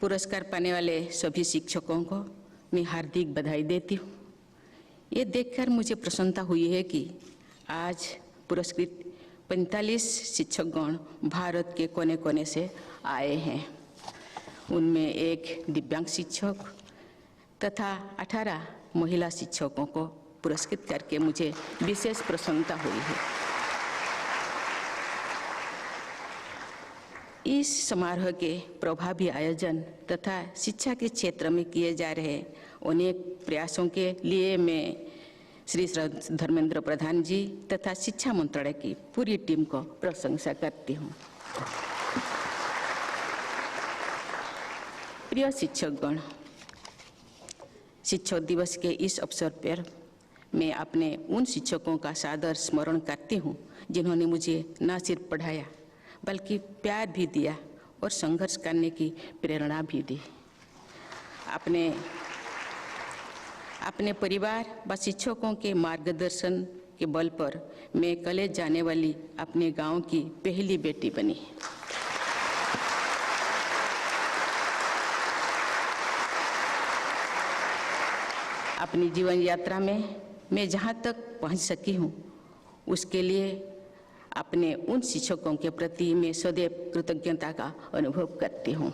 पुरस्कार पाने वाले सभी शिक्षकों को मैं हार्दिक बधाई देती हूँ। ये देखकर मुझे प्रसन्नता हुई है कि आज पुरस्कृत 45 शिक्षकगण भारत के कोने कोने से आए हैं। उनमें एक दिव्यांग शिक्षक तथा 18 महिला शिक्षकों को पुरस्कृत करके मुझे विशेष प्रसन्नता हुई है। इस समारोह के प्रभावी आयोजन तथा शिक्षा के क्षेत्र में किए जा रहे अनेक प्रयासों के लिए मैं श्री धर्मेंद्र प्रधान जी तथा शिक्षा मंत्रालय की पूरी टीम को प्रशंसा करती हूँ। प्रिय शिक्षकगण, शिक्षक दिवस के इस अवसर पर मैं अपने उन शिक्षकों का सादर स्मरण करती हूँ जिन्होंने मुझे न सिर्फ पढ़ाया बल्कि प्यार भी दिया और संघर्ष करने की प्रेरणा भी दी। अपने परिवार व शिक्षकों के मार्गदर्शन के बल पर मैं कॉलेज जाने वाली अपने गांव की पहली बेटी बनी। अपनी जीवन यात्रा में मैं जहाँ तक पहुँच सकी हूँ उसके लिए अपने उन शिक्षकों के प्रति मैं सदैव कृतज्ञता का अनुभव करती हूँ।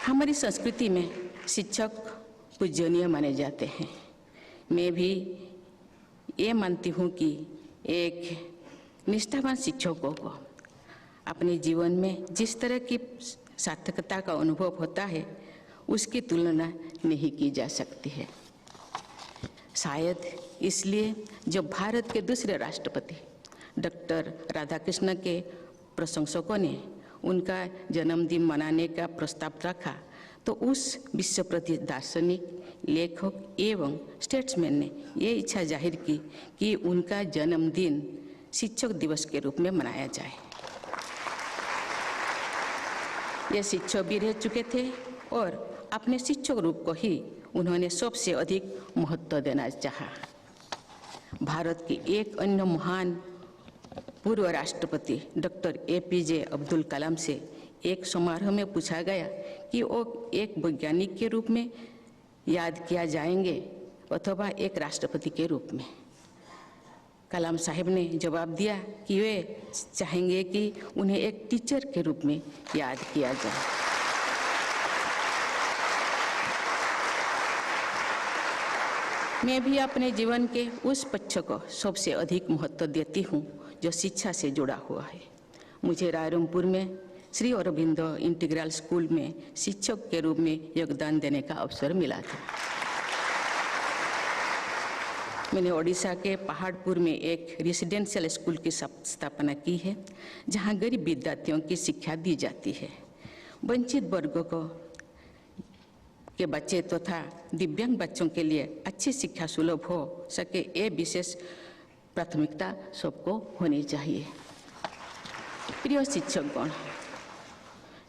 हमारी संस्कृति में शिक्षक पूजनीय माने जाते हैं। मैं भी ये मानती हूँ कि एक निष्ठावान शिक्षकों को अपने जीवन में जिस तरह की सार्थकता का अनुभव होता है उसकी तुलना नहीं की जा सकती है। शायद इसलिए जब भारत के दूसरे राष्ट्रपति डॉक्टर राधाकृष्णन के प्रशंसकों ने उनका जन्मदिन मनाने का प्रस्ताव रखा तो उस विश्व प्रसिद्ध दार्शनिक, लेखक एवं स्टेट्समैन ने ये इच्छा जाहिर की कि उनका जन्मदिन शिक्षक दिवस के रूप में मनाया जाए। ये शिक्षक भी रह चुके थे और अपने शिक्षक रूप को ही उन्होंने सबसे अधिक महत्व देना चाहा। भारत के एक अन्य महान पूर्व राष्ट्रपति डॉक्टर APJ अब्दुल कलाम से एक समारोह में पूछा गया कि वो एक वैज्ञानिक के रूप में याद किया जाएंगे अथवा एक राष्ट्रपति के रूप में। कलाम साहब ने जवाब दिया कि वे चाहेंगे कि उन्हें एक टीचर के रूप में याद किया जाए। मैं भी अपने जीवन के उस पक्ष को सबसे अधिक महत्व देती हूँ जो शिक्षा से जुड़ा हुआ है। मुझे रायरंगपुर में श्री अरबिंदो इंटीग्रल स्कूल में शिक्षक के रूप में योगदान देने का अवसर मिला था। मैंने ओडिशा के पहाड़पुर में एक रेसिडेंशियल स्कूल की स्थापना की है, जहां गरीब विद्यार्थियों की शिक्षा दी जाती है। वंचित वर्गों के बच्चे तथा दिव्यांग बच्चों के लिए अच्छी शिक्षा सुलभ हो सके, ये विशेष प्राथमिकता सबको होनी चाहिए। प्रिय शिक्षकगण,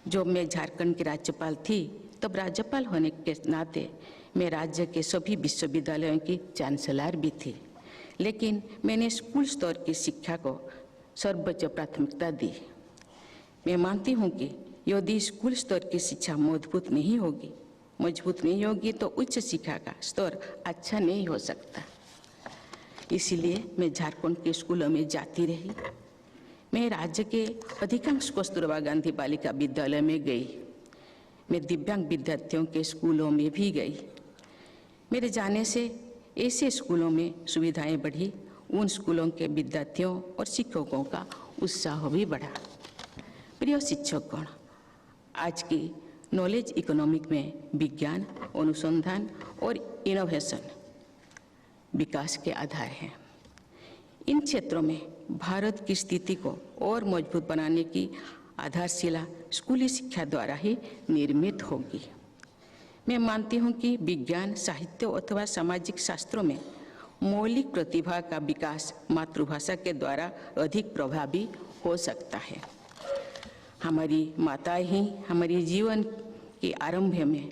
जब मैं झारखंड की राज्यपाल थी तब राज्यपाल होने के नाते मैं राज्य के सभी विश्वविद्यालयों की चांसलर भी थी, लेकिन मैंने स्कूल स्तर की शिक्षा को सर्वोच्च प्राथमिकता दी। मैं मानती हूँ कि यदि स्कूल स्तर की शिक्षा मजबूत नहीं होगी तो उच्च शिक्षा का स्तर अच्छा नहीं हो सकता। इसीलिए मैं झारखंड के स्कूलों में जाती रही। मैं राज्य के अधिकांश कस्तूरबा गांधी बालिका विद्यालय में गई। मैं दिव्यांग विद्यार्थियों के स्कूलों में भी गई। मेरे जाने से ऐसे स्कूलों में सुविधाएं बढ़ी, उन स्कूलों के विद्यार्थियों और शिक्षकों का उत्साह भी बढ़ा। प्रिय शिक्षकगण, आज की नॉलेज इकोनॉमिक में विज्ञान, अनुसंधान और इनोवेशन विकास के आधार हैं। इन क्षेत्रों में भारत की स्थिति को और मजबूत बनाने की आधारशिला स्कूली शिक्षा द्वारा ही निर्मित होगी। मैं मानती हूँ कि विज्ञान, साहित्य अथवा सामाजिक शास्त्रों में मौलिक प्रतिभा का विकास मातृभाषा के द्वारा अधिक प्रभावी हो सकता है। हमारी माताएं ही हमारे जीवन के आरंभ में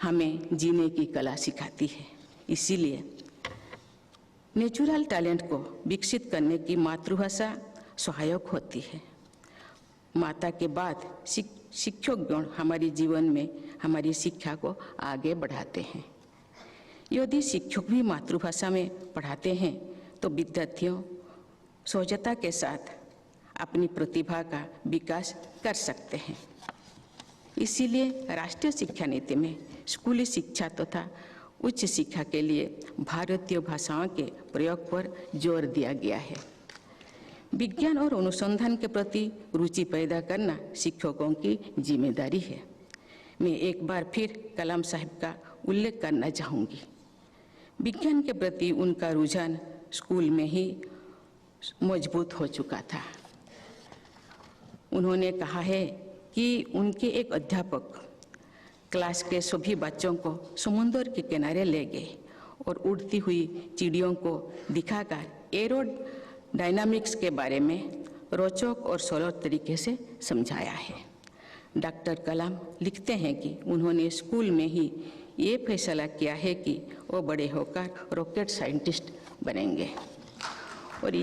हमें जीने की कला सिखाती है। इसीलिए नेचुरल टैलेंट को विकसित करने की मातृभाषा सहायक होती है। माता के बाद शिक्षकगण हमारे जीवन में हमारी शिक्षा को आगे बढ़ाते हैं। यदि शिक्षक भी मातृभाषा में पढ़ाते हैं तो विद्यार्थियों सहजता के साथ अपनी प्रतिभा का विकास कर सकते हैं। इसीलिए राष्ट्रीय शिक्षा नीति में स्कूली शिक्षा तथा उच्च शिक्षा के लिए भारतीय भाषाओं के प्रयोग पर जोर दिया गया है। विज्ञान और अनुसंधान के प्रति रुचि पैदा करना शिक्षकों की जिम्मेदारी है। मैं एक बार फिर कलाम साहब का उल्लेख करना चाहूँगी। विज्ञान के प्रति उनका रुझान स्कूल में ही मजबूत हो चुका था। उन्होंने कहा है कि उनके एक अध्यापक क्लास के सभी बच्चों को समुद्र के किनारे ले गए और उड़ती हुई चिड़ियों को दिखाकर एरोडायनामिक्स के बारे में रोचक और सरल तरीके से समझाया है। डॉक्टर कलाम लिखते हैं कि उन्होंने स्कूल में ही ये फैसला किया है कि वो बड़े होकर रॉकेट साइंटिस्ट बनेंगे। और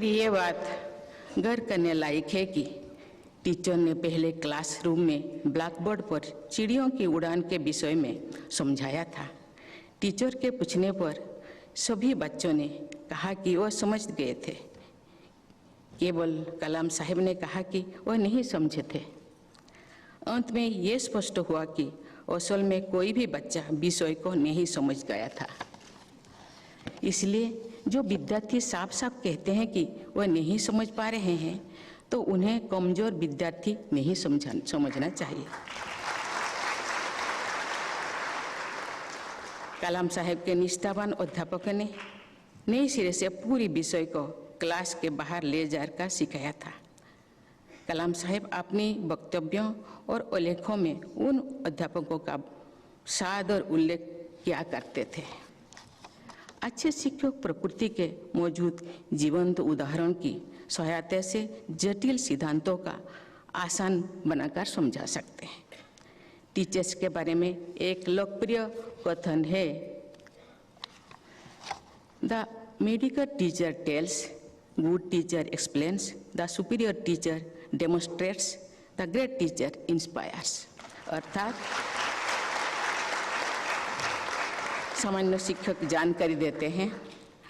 ये बात गर्व करने लायक है कि टीचर ने पहले क्लासरूम में ब्लैकबोर्ड पर चिड़ियों की उड़ान के विषय में समझाया था। टीचर के पूछने पर सभी बच्चों ने कहा कि वह समझ गए थे। केवल कलाम साहब ने कहा कि वह नहीं समझे थे। अंत में ये स्पष्ट हुआ कि असल में कोई भी बच्चा विषय को नहीं समझ गया था। इसलिए जो विद्यार्थी साफ साफ कहते हैं कि वह नहीं समझ पा रहे हैं तो उन्हें कमजोर विद्यार्थी नहीं समझना चाहिए। कलाम साहब के निष्ठावान अध्यापक ने नए सिरे से पूरी विषय को क्लास के बाहर ले जाकर सिखाया था। कलाम साहब अपनी वक्तव्यों और उल्लेखों में उन अध्यापकों का सादर उल्लेख किया करते थे। अच्छे शिक्षक प्रकृति के मौजूद जीवंत उदाहरण की सहायता से जटिल सिद्धांतों का आसान बनाकर समझा सकते हैं। टीचर्स के बारे में एक लोकप्रिय कथन है, the medical teacher tales, good teacher explains, the superior teacher demonstrates, the great teacher inspires. अर्थात सामान्य शिक्षक जानकारी देते हैं,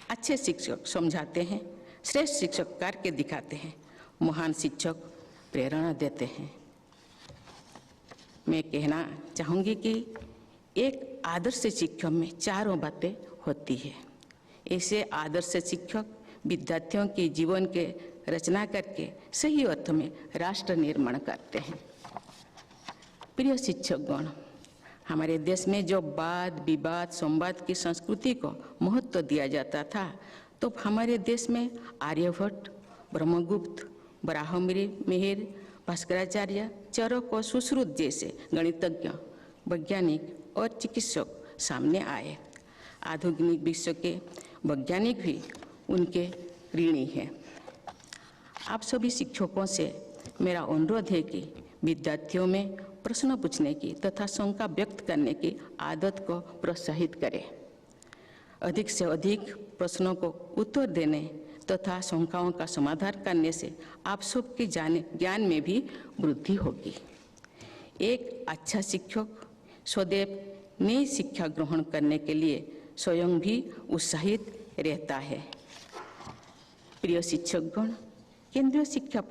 अच्छे शिक्षक समझाते हैं, श्रेष्ठ शिक्षक करके दिखाते हैं, महान शिक्षक प्रेरणा देते हैं। मैं कहना चाहूँगी कि एक आदर्श शिक्षक में चारों बातें होती है। ऐसे आदर्श शिक्षक विद्यार्थियों के जीवन के रचना करके सही अर्थ में राष्ट्र निर्माण करते हैं। प्रिय शिक्षकगण, हमारे देश में जो वाद विवाद संवाद की संस्कृति को महत्व दिया जाता था, तो हमारे देश में आर्यभट्ट, ब्रह्मगुप्त, बराहमिहिर, भास्कराचार्य, चरक और सुश्रुत जैसे गणितज्ञ, वैज्ञानिक और चिकित्सक सामने आए। आधुनिक विश्व के वैज्ञानिक भी उनके ऋणी हैं। आप सभी शिक्षकों से मेरा अनुरोध है कि विद्यार्थियों में प्रश्न पूछने की तथा शंका व्यक्त करने की आदत को प्रोत्साहित करें। अधिक से अधिक प्रश्नों को उत्तर देने तथा शंकाओं का समाधान करने से आप सबके ज्ञान में भी वृद्धि होगी। एक अच्छा शिक्षक सदैव नई शिक्षा ग्रहण करने के लिए स्वयं भी उत्साहित रहता है। प्रिय शिक्षकगण, केंद्रीय शिक्षा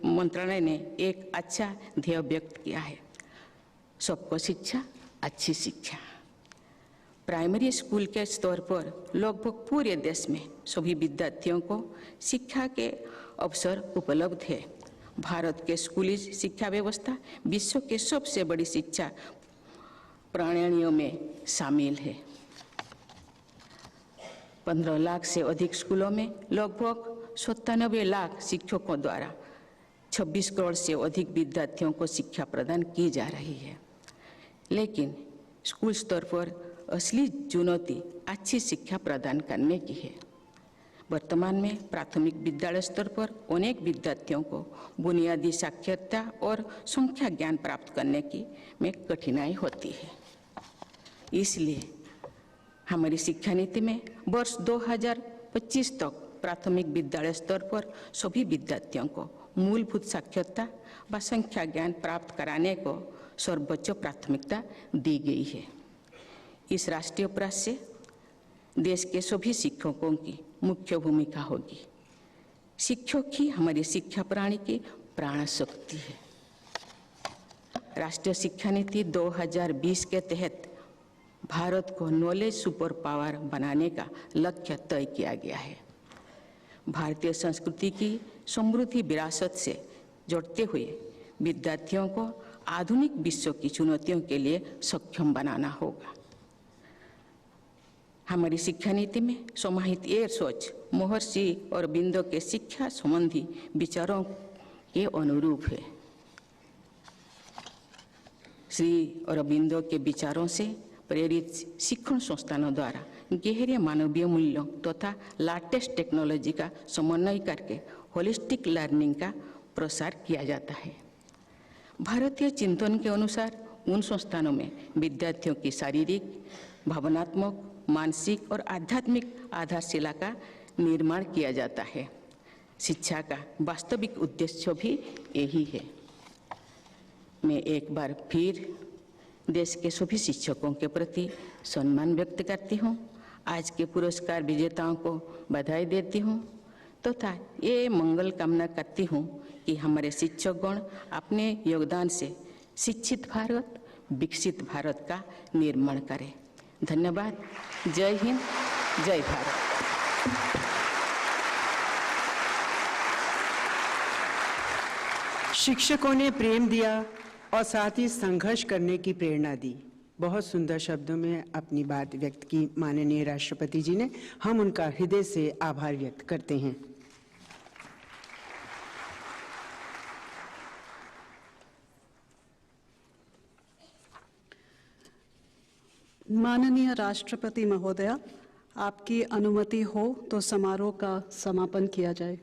मंत्रालय ने एक अच्छा ध्येय व्यक्त किया है, सबको शिक्षा, अच्छी शिक्षा। प्राइमरी स्कूल के स्तर पर लगभग पूरे देश में सभी विद्यार्थियों को शिक्षा के अवसर उपलब्ध है। भारत के स्कूली शिक्षा व्यवस्था विश्व के सबसे बड़ी शिक्षा प्रणालियों में शामिल है। 15 लाख से अधिक स्कूलों में लगभग 97 लाख शिक्षकों द्वारा 26 करोड़ से अधिक विद्यार्थियों को शिक्षा प्रदान की जा रही है। लेकिन स्कूल स्तर पर असली चुनौती अच्छी शिक्षा प्रदान करने की है। वर्तमान में प्राथमिक विद्यालय स्तर पर अनेक विद्यार्थियों को बुनियादी साक्षरता और संख्या ज्ञान प्राप्त करने की में कठिनाई होती है। इसलिए हमारी शिक्षा नीति में वर्ष 2025 तक प्राथमिक विद्यालय स्तर पर सभी विद्यार्थियों को मूलभूत साक्षरता व संख्या ज्ञान प्राप्त कराने को सर्वोच्च प्राथमिकता दी गई है। इस राष्ट्रीय प्रयास से देश के सभी शिक्षकों की मुख्य भूमिका होगी। शिक्षक ही हमारी शिक्षा प्रणाली की प्राण शक्ति है। राष्ट्रीय शिक्षा नीति 2020 के तहत भारत को नॉलेज सुपर पावर बनाने का लक्ष्य तय किया गया है। भारतीय संस्कृति की समृद्धि विरासत से जोड़ते हुए विद्यार्थियों को आधुनिक विश्व की चुनौतियों के लिए सक्षम बनाना होगा। हमारी शिक्षा नीति में समाहित ये सोच महर्षि अरबिंदो के शिक्षा संबंधी विचारों के अनुरूप है। श्री अरबिंदो के विचारों से प्रेरित शिक्षण संस्थानों द्वारा गहरे मानवीय मूल्यों तथा लेटेस्ट टेक्नोलॉजी का समन्वय करके होलिस्टिक लर्निंग का प्रसार किया जाता है। भारतीय चिंतन के अनुसार उन संस्थानों में विद्यार्थियों की शारीरिक, भावनात्मक, मानसिक और आध्यात्मिक आधारशिला का निर्माण किया जाता है। शिक्षा का वास्तविक उद्देश्य भी यही है। मैं एक बार फिर देश के सभी शिक्षकों के प्रति सम्मान व्यक्त करती हूँ। आज के पुरस्कार विजेताओं को बधाई देती हूँ तथा ये मंगल कामना करती हूँ कि हमारे शिक्षकगण अपने योगदान से शिक्षित भारत, विकसित भारत का निर्माण करें। धन्यवाद। जय हिंद, जय भारत। शिक्षकों ने प्रेम दिया और साथ ही संघर्ष करने की प्रेरणा दी। बहुत सुंदर शब्दों में अपनी बात व्यक्त की माननीय राष्ट्रपति जी ने। हम उनका हृदय से आभार व्यक्त करते हैं। माननीय राष्ट्रपति महोदया, आपकी अनुमति हो तो समारोह का समापन किया जाए।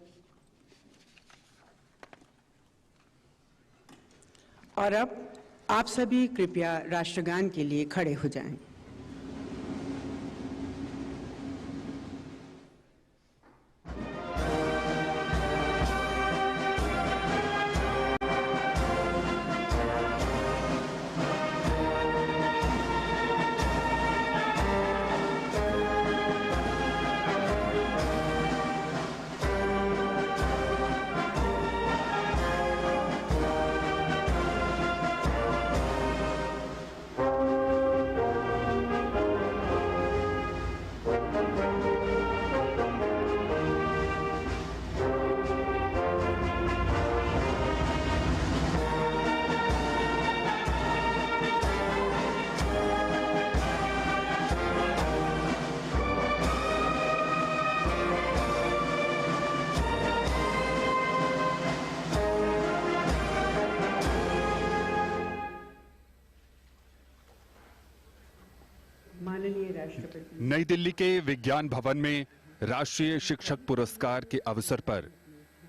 और अब आप सभी कृपया राष्ट्रगान के लिए खड़े हो जाएं। नई दिल्ली के विज्ञान भवन में राष्ट्रीय शिक्षक पुरस्कार के अवसर पर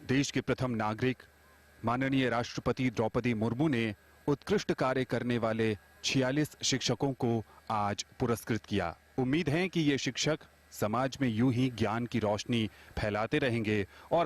देश के प्रथम नागरिक माननीय राष्ट्रपति द्रौपदी मुर्मू ने उत्कृष्ट कार्य करने वाले 46 शिक्षकों को आज पुरस्कृत किया। उम्मीद है कि ये शिक्षक समाज में यूं ही ज्ञान की रोशनी फैलाते रहेंगे और